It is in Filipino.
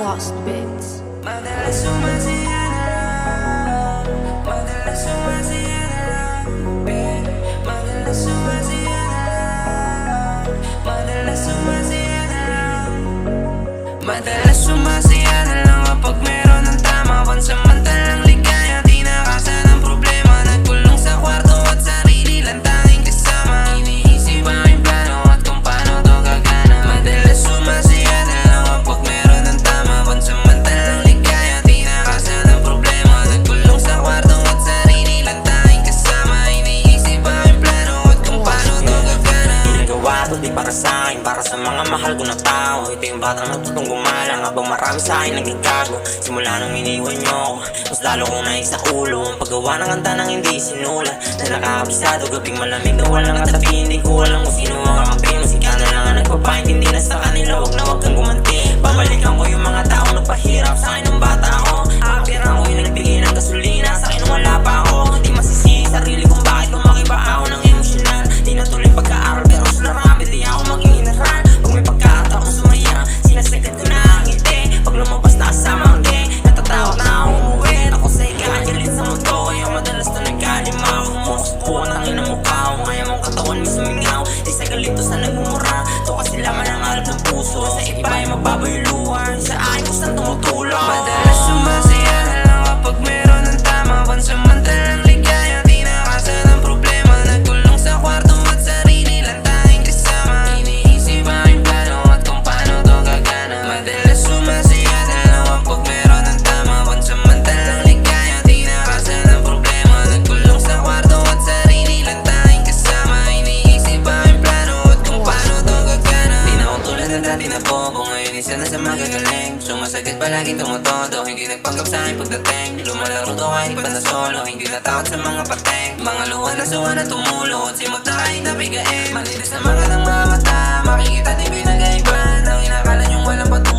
Lost Bits. Madalas sumasaya na lang kapag meron ng tama. Pansamantalang ligaya, di nakasa ng problema. Nagkulong sa kwarto at sarili lang tanging kasama. Iniisip ang aking plano at kung paano to gagana. Madalas sumasaya na lang kapag meron ng tama. Pansamantalang ligaya, di nakasa ng problema. Nagkulong sa kwarto at sarili lang tanging kasama. Iniisip ang aking plano at kung paano to gagana. Ginagawa to di para sa akin, para sa mga mahal ko na tao. Ito yung batang natutong gumalang habang marami sa akin nagagago. Simula nung iniwan nyo ako, mas lalo kong naisa ulo ang paggawa ng kanta nang hindi sinula. Na nakakabisado, gabing malamig na walang katabi. Hindi ko alam kung sino ang kakampi. Musika na lang ang nagpapaintindi na sa kanila. Wag na wag kang gumanti. Babalikan ko yung mga taong nagpahirap sa akin nung bata ako. Aapiran ko yung nagbigay ng gasolina sa akin nung wala pa ako. Di masisisi sarili kung bakit lumaki ba ako ng emosyonal. Di natuloy pagka-aral pero sa marami di ako maging inaral. Pag may pagkakataong sumaya, sinasagad ko na ang ngiti. Pag lumabas na kasama ang gang, natatakot na ako umuwi. Ako sa ikakalin sa mundo, kaya madalas na nagkalimaw. Umusubukan ang ina mukha ko, kaya mong katawan mo sumingaw. Di sa galito sa nagmumura, to kasi laman ang alam ng puso. Sa iba ay mababaw yung luha, sa akin kusang tumutulong. Madalas sumasaya na lang kapag meron ng tama. Pansamantalang ligaya, di nakasa ng problema. Nagkulong sa kwarto at sarili lang tanging kasama. Iniisip ang aking plano at kung paano to gagana. Madalas sumasaya na lang kapag meron ng tama. Pansamantalang ligaya, di nakasa ng problema. Nagkulong sa kwarto at sarili lang tanging kasama. Iniisip ang aking plano at kung paano to gagana. Di na ako tulad ng dati na bobo, ngayon isa na sa magagaling. Sumasagad palaging tumutodo, hindi nagpanggap sa akin pagdating. Lumalaro to kahit pa na solo, hindi natakot sa mga pateng. Mga luha na suha na tumulo, simot na kahit nabigain. Malinis na mga ng mga mata, makikita di pinagaiban. Ang inakala niyong walang patungo